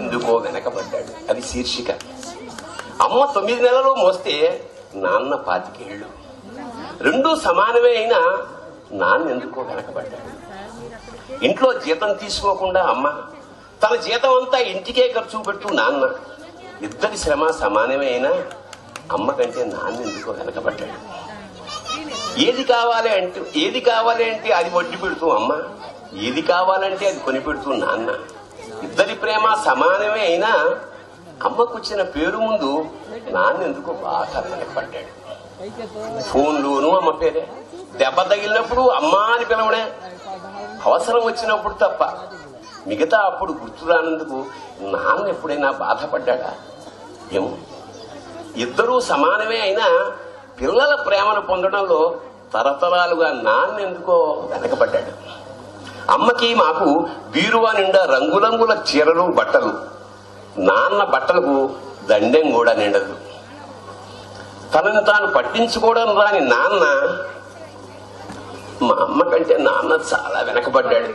ఎందుకో వెనకబడ్డాడు, అది శీర్షిక. అమ్మ 9 నెలలు మోస్తే నాన్న 25 ఏళ్ళు. రెండూ సమానమే అయినా నాన్న ఎందుకో వెనకబడ్డాడు. ఇంట్లో జీతం తీసుకోకుండా అమ్మ, తన జీతం అంతా ఇంటికే ఖర్చు పెట్టు నాన్న. ఇద్దరి శ్రమ సమానమే అయినా అమ్మ కంటే నాన్న ఎందుకో వెనకబడ్డాడు. ఏది కావాలి అంటే అది వడ్డీ పెడుతూ అమ్మ, ఏది కావాలంటే అది కొనిపెడుతూ నాన్న. ఇద్దరి ప్రేమ సమానమే అయినా అమ్మకొచ్చిన పేరు ముందు నాన్న ఎందుకో బాగా వెనకబడ్డాడు. ఫోన్లోనూ అమ్మ పేరే, దెబ్బ తగిలినప్పుడు అమ్మ అని పిలవడే, అవసరం వచ్చినప్పుడు తప్ప మిగతా అప్పుడు గుర్తు రానందుకు నాన్న ఎప్పుడైనా బాధపడ్డా? ఏమో. ఇద్దరూ సమానమే అయినా పిల్లల ప్రేమను పొందడంలో తరతరాలుగా నాన్న ఎందుకో వెనకబడ్డాడు. అమ్మకి మాకు బీరువా నిండా రంగురంగుల చీరలు బట్టలు, నాన్న బట్టలకు దండెం కూడా నిండదు. తనని తాను పట్టించుకోవడం రాని నాన్న మా అమ్మ కంటే నాన్న చాలా వెనకబడ్డాడు.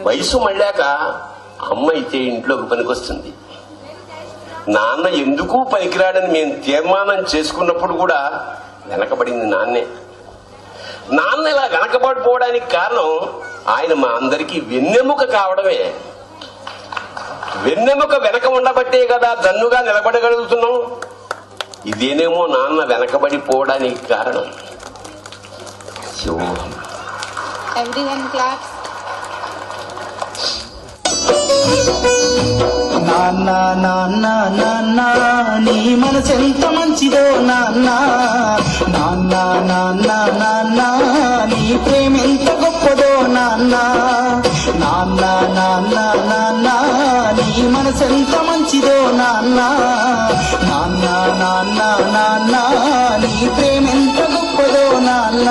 వయసు మళ్ళాక అమ్మ అయితే ఇంట్లోకి పనికొస్తుంది, నాన్న ఎందుకు పనికిరాడని మేము తీర్మానం చేసుకున్నప్పుడు కూడా వెనకబడింది నాన్నే. నాన్న ఇలా వెనకబడిపోవడానికి కారణం ఆయన మా అందరికీ వెన్నెముక కావడమే. వెన్నెముక వెనక ఉండబట్టే కదా దన్నుగా నిలబడగలుగుతున్నాం. ఇదేనేమో నాన్న వెనకబడిపోవడానికి కారణం. నాన్న నాన్న నాన్న నీ మనసెంత మంచిదో నాన్న, నాన్న నాన్న నాన్న నీ ప్రేమ ఎంత గొప్పదో నాన్న, నాన్న నాన్న నాన్న నీ మనసెంత మంచిదో నాన్న, నాన్న నాన్న నాన్న నీ ప్రేమ ఎంత గొప్పదో నాన్న.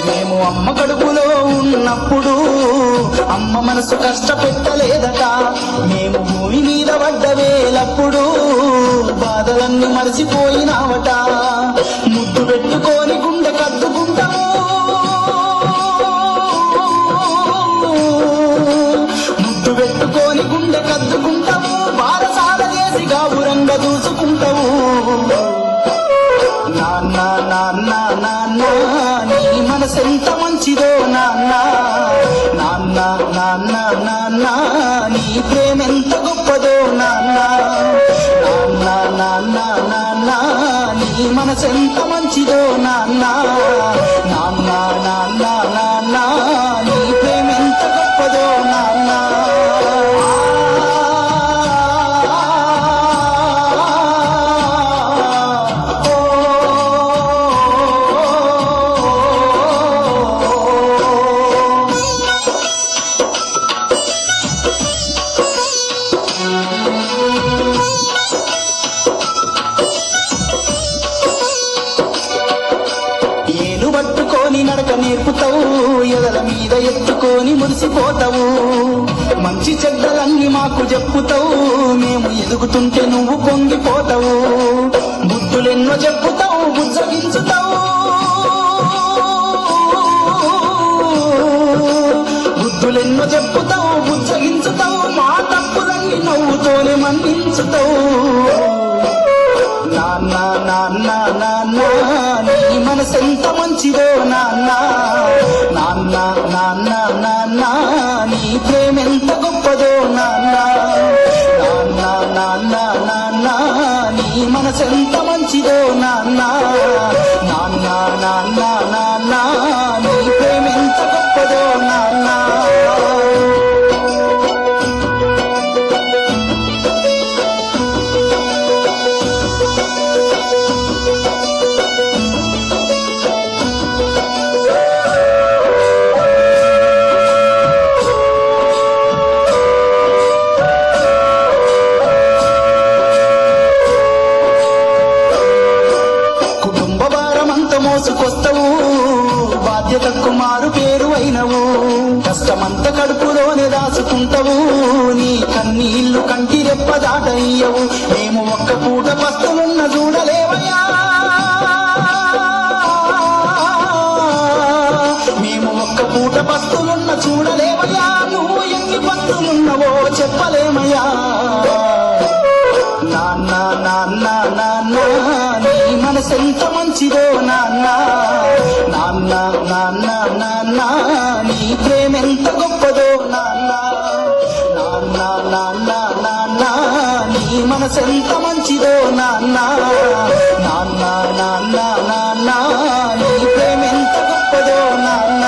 మేము అమ్మ కడుపులో ఉన్నప్పుడు అమ్మ మనసు కష్టపెట్టలేదట, మేము భూమి మీద పడ్డ వేలప్పుడు బాధలన్నీ మరిచిపోయినావట. ముద్దు పెట్టుకొని గుండె కద్దుకుంటాము, ముద్దు పెట్టుకొని గుండె కద్దుకుంటాము, బారసాల చేసి గాబురంగా దూసుకుంటావు. నాన్న నాన్న నాన్న నీ మనసెంత మంచిదో నాన్న, నాన్న నాన్న నాన్న నీ ప్రేమ ఎంత గొప్పదో నాన్న, నాన్న నాన్న నాన్న నీ మనసెంత మంచిదో నాన్న, నాన్న నాన్న నాన్న నీ ప్రేమ ఎంత గొప్పదో నాన్న. నడక నేర్పుతావు, ఎదల మీద ఎత్తుకొని మురిసిపోతావు, మంచి చెడ్డలన్నీ మాకు చెప్పుతావు, మేము ఎదుగుతుంటే నువ్వు పొంగిపోతావు, బుద్ధులెన్నో చెప్పుతావు, బుజ్జగించుతావు, బుద్ధులెన్నో చెప్పుతావు, బుజ్జగించుతావు, మా తప్పులన్నీ నవ్వుతోనే మన్నించుతావు. నాన్న నాన్న నాన్న నీ మనసెంత మంచిదో నాన్న, నాన్న నాన్న నాన్న నీ ప్రేమ ఎంత గొప్పదో నాన్న, నాన్న నాన్న నాన్న నీ మనసెంత మంచిదో నాన్న, నాన్న నాన్న నాన్న నీ ప్రేమ ఎంత గొప్పదో నాన్న. మోసుకొస్తావు, బాధ్యతకు మారు పేరు అయినవు, కష్టమంత కడుపులోనే దాచుకుంటావు, నీ కన్నీళ్లు కంటి రెప్ప దాటయ్యవు, మేము ఒక్క పూట పస్తులున్న చూడలేవయ్యా, బస్తులున్న చూడలేమయ్యా, నువ్వు ఎన్ని బస్తులున్నవో చెప్పలేమయ్యా. నాన్న నాన్న నాన్న నీ మనసెంత మంచిదో నాన్న, నాన్న నాన్న నాన్న నీ ప్రేమెంత గొప్పదో నాన్న, నాన్న నాన్న నాన్న నీ మనసెంత మంచిదో నాన్న, నాన్న నాన్న నాన్న నీ ప్రేమెంత గొప్పదో నాన్న.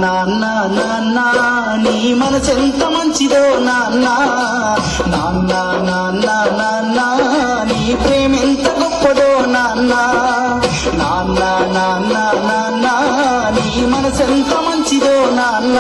నాన్న నాన్న నీ మనసెంత మంచిదో నాన్న, నాన్న నాన్న నాన్న నీ ప్రేమెంత గొప్పదో నాన్న, నాన్న నాన్న నాన్న నీ మనసెంత మంచిదో నాన్న.